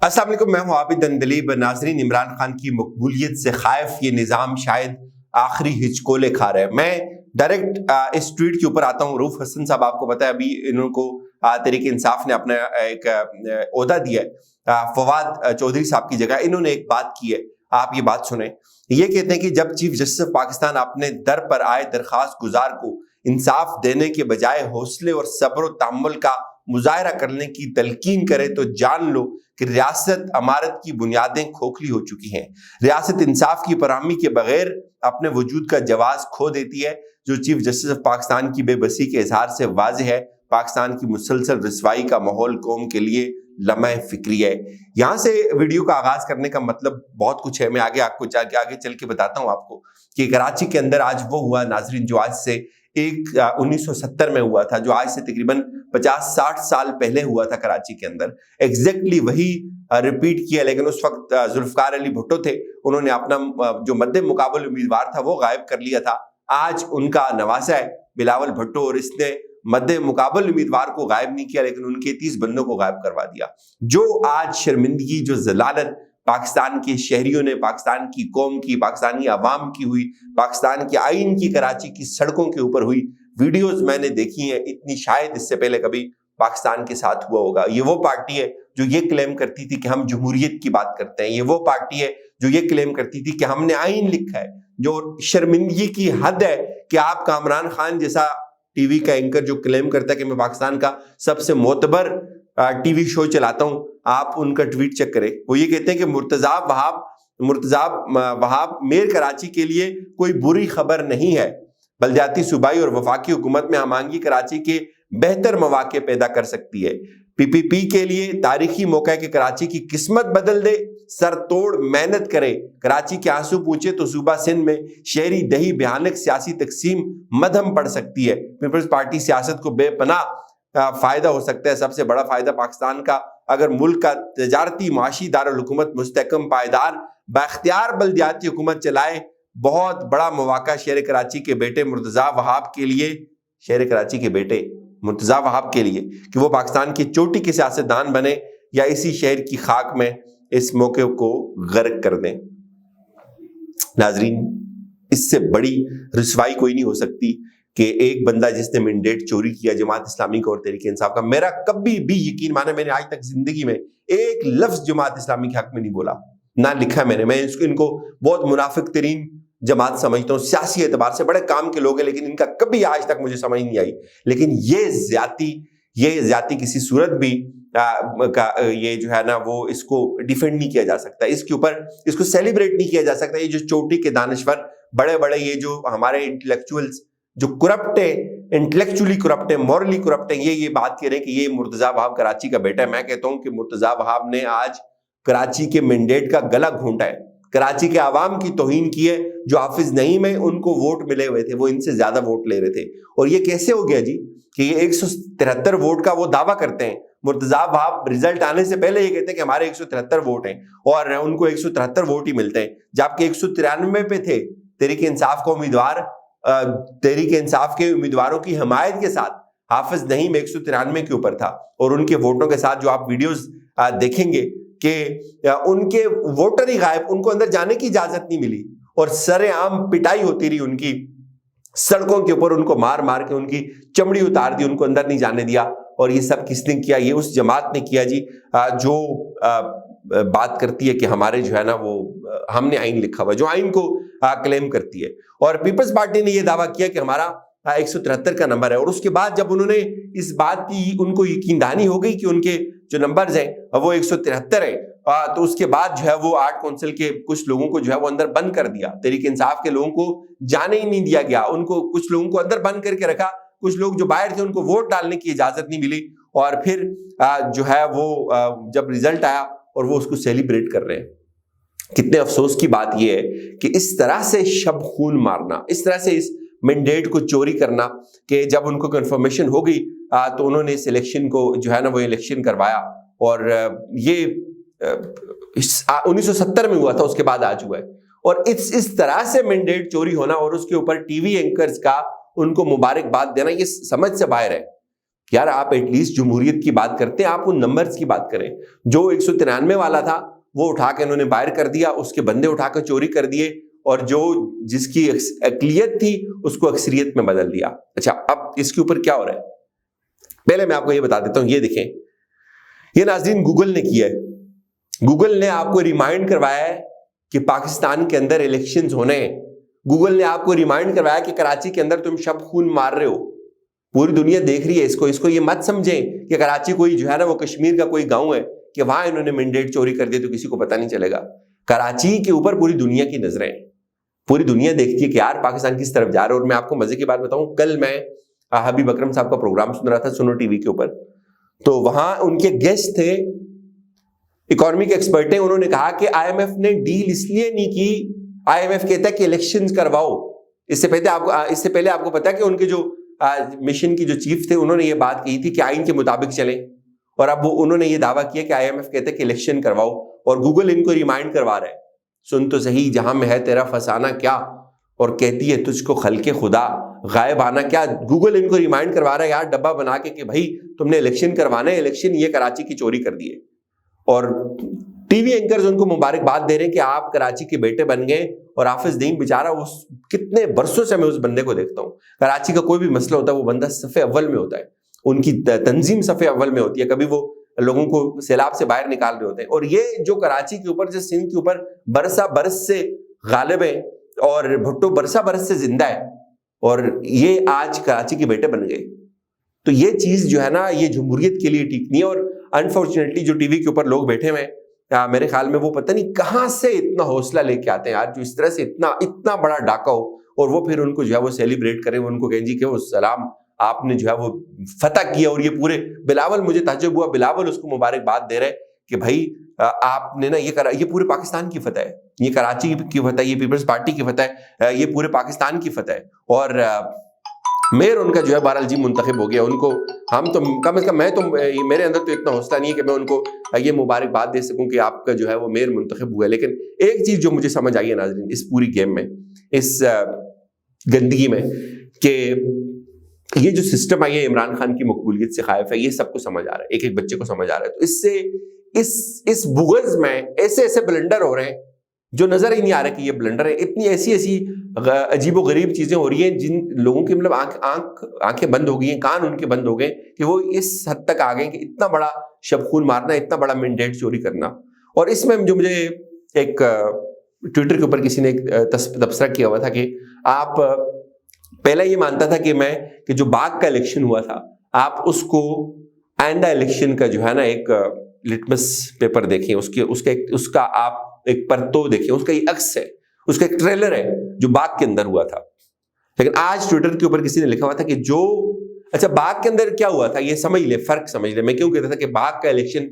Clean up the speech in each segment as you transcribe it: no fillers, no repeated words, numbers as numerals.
अस्सलाम वालेकुम, मैं हूं आबिद अंदलीब। नाजरीन, इमरान खान की मकबूलियत से खाइफ ये निज़ाम शायद आखिरी हिचकोले खा रहा है। मैं डायरेक्ट इस ट्वीट के ऊपर आता हूं। रऊफ हसन साहब, आपको पता है अभी इनको तहरीक इंसाफ ने अपना एक ओहदा दिया है फवाद चौधरी साहब की जगह। इन्होंने एक बात की है, आप ये बात सुने। ये कहते हैं कि जब चीफ जस्टिस ऑफ पाकिस्तान अपने दर पर आए दरखास्त गुजार को इंसाफ देने के बजाय हौसले और सब्र तहम्मुल का मुजाहरा करने की तलकीन करे तो जान लो कि रियासत अमारत की बुनियादें खोखली हो चुकी हैं। रियासत इंसाफ की फराहमी के बगैर अपने वजूद का जवाज खो देती है, जो चीफ जस्टिस ऑफ पाकिस्तान की बेबसी के इजहार से वाज़ेह है। पाकिस्तान की मुसलसल रसवाई का माहौल कौम के लिए लम्हे फिक्री है। यहाँ से वीडियो का आगाज करने का मतलब बहुत कुछ है। मैं आगे चल के बताता हूँ आपको कि कराची के अंदर आज वो हुआ नाजरीन, जो आज से 1970 में हुआ था, जो आज से तकरीबन 50-60 साल पहले हुआ था कराची के अंदर। एग्जैक्टली वही रिपीट किया, लेकिन उस वक्त जुल्फकार अली भुट्टो थे। उन्होंने अपना जो मद्दे मुकाबले उम्मीदवार था वो गायब कर लिया था। आज उनका नवासा है बिलावल भुट्टो, और इसने मद्दे मुकाबले उम्मीदवार को गायब नहीं किया, लेकिन उनके 30 बंदों को गायब करवा दिया। जो आज शर्मिंदगी, जो जलालत पाकिस्तान के शहरियों ने, पाकिस्तान की कौम की, पाकिस्तानी अवाम की हुई, पाकिस्तान के आइन की कराची की सड़कों के ऊपर हुई, वीडियोस मैंने देखी हैं, इतनी शायद इससे पहले कभी पाकिस्तान के साथ हुआ होगा। ये वो पार्टी है जो ये क्लेम करती थी कि हम जमहूरियत की बात करते हैं। ये वो पार्टी है जो ये क्लेम करती थी कि हमने आइन लिखा है। जो शर्मिंदगी की हद है कि आप कामरान खान जैसा टीवी का एंकर जो क्लेम करता है कि मैं पाकिस्तान का सबसे मोतबर टीवी शो चलाता हूं, आप उनका ट्वीट चेक करें। वो ये कहते हैं कि मुर्तजा वहाब मेयर कराची के लिए कोई बुरी खबर नहीं है। बलदियाती सूबाई और वफाकी हुकूमत में हमांगी कराची के बेहतर मौके पैदा कर सकती है। पीपीपी के लिए तारीखी मौका कि कराची की किस्मत बदल दे, सर तोड़ मेहनत करे। कराची के आंसू पूछे तो सूबा सिंध में शहरी दही भयानक सियासी तकसीम मध्यम पड़ सकती है। पीपल्स पार्टी सियासत को बेपनाह फायदा हो सकता है। सबसे बड़ा फायदा पाकिस्तान का, अगर मुल्क का तजारती माशी दारुल हुकूमत मुस्तहकम पायदार बाख्तियार बल्दियाती हुकूमत चलाए। बहुत बड़ा मौका शहर कराची के बेटे मुर्तजा वहाब के लिए, शहर कराची के बेटे मुर्तजा वहाब के लिए, कि वो पाकिस्तान की चोटी के सियासतदान बने या इसी शहर की खाक में इस मौके को गर्क कर दें। नाजरीन, इससे बड़ी रुसवाई कोई नहीं हो सकती कि एक बंदा जिसने मैंडेट चोरी किया जमात इस्लामी का और तहरीक इंसाफ का, मेरा कभी भी यकीन माने, मैंने आज तक जिंदगी में एक लफ्ज जमात इस्लामी के हक में नहीं बोला, ना लिखा मैंने। मैं इनको बहुत मुनाफिक तरीन जमात समझता हूँ, सियासी एतबार से बड़े काम के लोग हैं, लेकिन इनका कभी आज तक मुझे समझ नहीं आई। लेकिन ये ज्यादती किसी सूरत भी ये जो है ना, वो इसको डिफेंड नहीं किया जा सकता, इसके ऊपर इसको सेलिब्रेट नहीं किया जा सकता। ये जो चोटी के दानश्वर बड़े बड़े, ये जो हमारे इंटेलेक्चुअल्स जो करप्ट है, इंटेलेक्चुअली करप्ट है, मॉरली करप्ट है, ये बात कह रहे हैं कि ये मुर्तजा वहाब कराची का बेटा है। मैं कहता हूं कि मुर्तजा वहाब ने आज कराची के मैंडेट का गला घोंटा है, कराची के आवाम की तौहीन की है। जो हाफिज नईम है, उनको वोट मिले हुए थे, वो इनसे ज्यादा वोट ले रहे थे। और ये कैसे हो गया जी कि ये 173 वोट का वो दावा करते हैं। मुर्तजा वहाब रिजल्ट आने से पहले ये कहते हैं कि हमारे 173 वोट हैं, और उनको 173 वोट ही मिलते हैं, जबकि 193 पे थे तहरीक इंसाफ का उम्मीदवार। तहरीक इंसाफ के उम्मीदवारों की हमायत के साथ हाफिज नईम 193 के ऊपर था, और उनके वोटों के साथ जो आप वीडियोस देखेंगे कि उनके वोटर ही गायब, उनको अंदर जाने की इजाजत नहीं मिली, और सरेआम पिटाई होती रही उनकी सड़कों के ऊपर, उनको मार मार के उनकी चमड़ी उतार दी, उनको अंदर नहीं जाने दिया। और ये सब किसने किया? ये उस जमात ने किया जी जो बात करती है कि हमारे जो है ना वो हमने आइन लिखा हुआ, जो आइन को क्लेम करती है। और पीपल्स पार्टी ने ये दावा किया कि हमारा 173 का नंबर है, और उसके बाद जब उन्होंने इस बात की उनको यकीनदानी हो गई कि उनके जो नंबर्स हैं वो 173 है, तो उसके बाद जो है वो आर्ट काउंसिल के कुछ लोगों को जो है वो अंदर बंद कर दिया। तहरीक इंसाफ के लोगों को जाने ही नहीं दिया गया, उनको कुछ लोगों को अंदर बंद करके रखा, कुछ लोग जो बाहर थे उनको वोट डालने की इजाजत नहीं मिली। और फिर जो है वो जब रिजल्ट आया और वो उसको सेलिब्रेट कर रहे हैं। कितने अफसोस की बात यह है कि इस तरह से शब खून मारना, इस तरह से इस मैंडेट को चोरी करना, कि जब उनको कंफर्मेशन हो गई तो उन्होंने इस इलेक्शन को जो है ना वो इलेक्शन करवाया। और ये 1970 में हुआ था, उसके बाद आज हुआ है। और इस तरह से मैंडेट चोरी होना और उसके ऊपर टीवी एंकर्स का उनको मुबारकबाद देना, ये समझ से बाहर है। یار آپ ایٹ لیسٹ جمہوریت کی بات کرتے ہیں, آپ ان نمبرز کی بات کریں. جو 193 والا تھا وہ اٹھا کے انہوں نے باہر کر دیا, اس کے بندے اٹھا کے چوری کر دیے, اور جس کی اقلیت تھی اس کو اکثریت میں بدل دیا. اچھا, اب اس کے اوپر کیا ہو رہا ہے, پہلے میں آپ کو یہ بتا دیتا ہوں. یہ دیکھیں, یہ ناظرین گوگل نے کیا ہے. گوگل نے آپ کو ریمائنڈ کروایا ہے کہ پاکستان کے اندر الیکشنز ہونے ہیں. گوگل نے آپ کو ریمائنڈ کروایا کہ کراچی کے اندر تم شب خون مار رہے ہو. پوری دنیا دیکھ رہی ہے اس کو یہ مت سمجھیں کہ کراچی کوئی جو ہے نا وہ کشمیر کا کوئی گاؤں ہے کہ وہاں انہوں نے مینڈیٹ چوری کر دیا تو کسی کو پتہ نہیں چلے گا. کراچی کے اوپر پوری دنیا کی نظریں, پوری دنیا دیکھتی ہے کہ یار پاکستان کس طرف جا رہا ہے. اور میں آپ کو مزے کی بات بتاؤں, کل میں حبیب اکرم صاحب کا پروگرام سن رہا تھا سنو ٹی وی کے اوپر, تو وہاں ان کے گیسٹ تھے اکانومی کے ایکسپرٹ ہیں. انہوں نے کہا کہ آئی ایم ایف نے ڈیل اس لیے نہیں کی, آئی ایم ایف کہتا ہے کہ الیکشنز کرواؤ. اس سے پہلے آپ کو پتا ہے کہ ان کے جو مشن کی جو چیف تھے انہوں نے یہ بات کہی تھی کہ آئین کے مطابق چلیں, اور اب انہوں نے یہ دعویٰ کیا کہ آئی ایم ایف کہتا ہے کہ الیکشن کرواؤ, اور گوگل ان کو ریمائنڈ کروا رہا ہے. سن تو صحیح, جہاں میں ہے تیرا فسانہ کیا, اور کہتی ہے تجھ کو خلق خدا غائب آنا کیا. گوگل ان کو ریمائنڈ کروا رہا ہے یار ڈبہ بنا کے کہ بھائی تم نے الیکشن کروانا ہے, الیکشن یہ کراچی کی چوری کر دی ہے. اور ٹی وی اینکرز ان کو مبارکباد دے رہے ہیں کہ آپ کراچی کے بیٹے بن گئے. اور حافظ نعیم بیچارہ, اس کتنے برسوں سے میں اس بندے کو دیکھتا ہوں, کراچی کا کوئی بھی مسئلہ ہوتا ہے وہ بندہ صف اول میں ہوتا ہے, ان کی تنظیم صف اول میں ہوتی ہے. کبھی وہ لوگوں کو سیلاب سے باہر نکال رہے ہوتے ہیں. اور یہ جو کراچی کے اوپر, جو سندھ کے اوپر برسا برس سے غالب ہے, اور بھٹو برسا برس سے زندہ ہے, اور یہ آج کراچی کے بیٹے بن گئے. تو یہ چیز جو ہے نا یہ جمہوریت کے لیے ٹھیک نہیں ہے. اور انفارچونیٹلی جو ٹی وی کے اوپر لوگ بیٹھے ہوئے ہیں, میرے خیال میں وہ پتہ نہیں کہاں سے اتنا حوصلہ لے کے آتے ہیں یار, جو اس طرح سے اتنا بڑا ڈاکہ ہو, اور وہ پھر ان کو جو ہے وہ سیلیبریٹ کریں, ان کو کہیں جی کہ وہ سلام آپ نے جو ہے وہ فتح کیا. اور یہ پورے بلاول, مجھے تعجب ہوا, بلاول اس کو مبارکباد دے رہے کہ بھائی آپ نے نا یہ کرا, یہ پورے پاکستان کی فتح ہے, یہ کراچی کی فتح ہے, یہ پیپلز پارٹی کی فتح ہے, یہ پورے پاکستان کی فتح ہے. اور میئر ان کا جو ہے بہرحال جی منتخب ہو گیا. ان کو ہم تو کم از کم میرے اندر تو اتنا حوصلہ نہیں ہے کہ میں ان کو یہ مبارکباد دے سکوں کہ آپ کا جو ہے وہ میئر منتخب ہوا ہے. لیکن ایک چیز جو مجھے سمجھ آئی ہے ناظرین اس پوری گیم میں, اس گندگی میں, کہ یہ جو سسٹم ہے یہ عمران خان کی مقبولیت سے خائف ہے. یہ سب کو سمجھ آ رہا ہے, ایک ایک بچے کو سمجھ آ رہا ہے. تو اس سے اس بغض میں ایسے بلنڈر ہو رہے ہیں جو نظر ہی نہیں آ رہا کہ یہ بلنڈر ہے. اتنی ایسی عجیب و غریب چیزیں ہو رہی ہیں جن لوگوں کی مطلب آنکھیں بند ہو گئی ہیں, کان ان کے بند ہو گئے کہ وہ اس حد تک آ گئے کہ اتنا بڑا شب خون مارنا, اتنا بڑا مینڈیٹ چوری کرنا. اور اس میں جو مجھے ایک ٹویٹر کے اوپر کسی نے ایک تبصرہ کیا ہوا تھا کہ آپ پہلا یہ مانتا تھا کہ جو باغ کا الیکشن ہوا تھا آپ اس کو آئندہ الیکشن کا جو ہے نا ایک لٹمس پیپر دیکھیں, اس کا آپ ایک پرتو دیکھیں, اس کا یہ عکس ہے, اس کا ایک ٹریلر ہے جو باغ کے اندر ہوا تھا. لیکن آج ٹویٹر کے اوپر کسی نے لکھا ہوا تھا کہ اچھا باغ کے اندر کیا ہوا تھا یہ سمجھ لے, فرق سمجھ لے. میں کیوں کہتا تھا کہ باغ کا الیکشن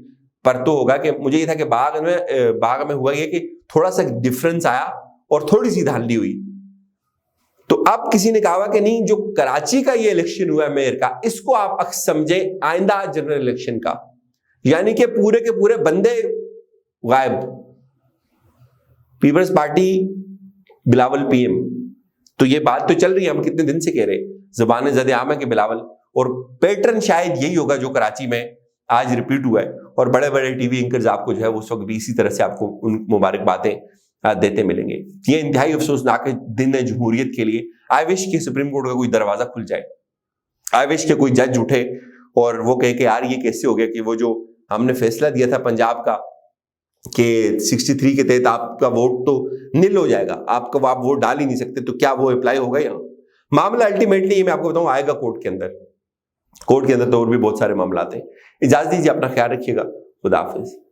پرتو ہوگا, کہ مجھے یہ تھا کہ باغ میں ہوا یہ کہ تھوڑا سا ڈفرنس آیا اور تھوڑی سی دھاندلی ہوئی. تو اب کسی نے کہا کہ نہیں, جو کراچی کا یہ الیکشن ہوا ہے میئر کا, اس کو آپ عکس سمجھیں آئندہ جنرل الیکشن کا, یعنی کہ پورے کے پورے بندے غائب. پیپلز پارٹی بلاول پی ایم, تو یہ بات تو چل رہی ہے, ہم کتنے دن سے کہہ رہے, زبان زد عام ہے کہ بلاول, اور پیٹرن شاید یہی ہوگا جو کراچی میں آج ریپیٹ ہوا ہے. اور بڑے بڑے ٹی وی اینکرز آپ کو جو ہے اس وقت بھی اسی طرح سے آپ کو ان مبارکبادیں دیتے ملیں گے. یہ انتہائی افسوسناک دن ہے جمہوریت کے لیے. آئی وش کہ سپریم کورٹ کا کوئی دروازہ کھل جائے, آئی وش کہ کوئی جج اٹھے اور وہ کہے کہ یار یہ کیسے ہو گیا کہ وہ جو ہم نے فیصلہ دیا تھا پنجاب کا کہ 63 کے تحت آپ کا ووٹ تو نل ہو جائے گا, آپ ووٹ ڈال ہی نہیں سکتے, تو کیا وہ اپلائی ہوگا یہاں؟ معاملہ الٹیمیٹلی یہ میں آپ کو بتاؤں آئے گا کورٹ کے اندر. کورٹ کے اندر تو اور بھی بہت سارے معاملات ہیں. اجازت دیجیے, اپنا خیال رکھیے گا. خدا حافظ.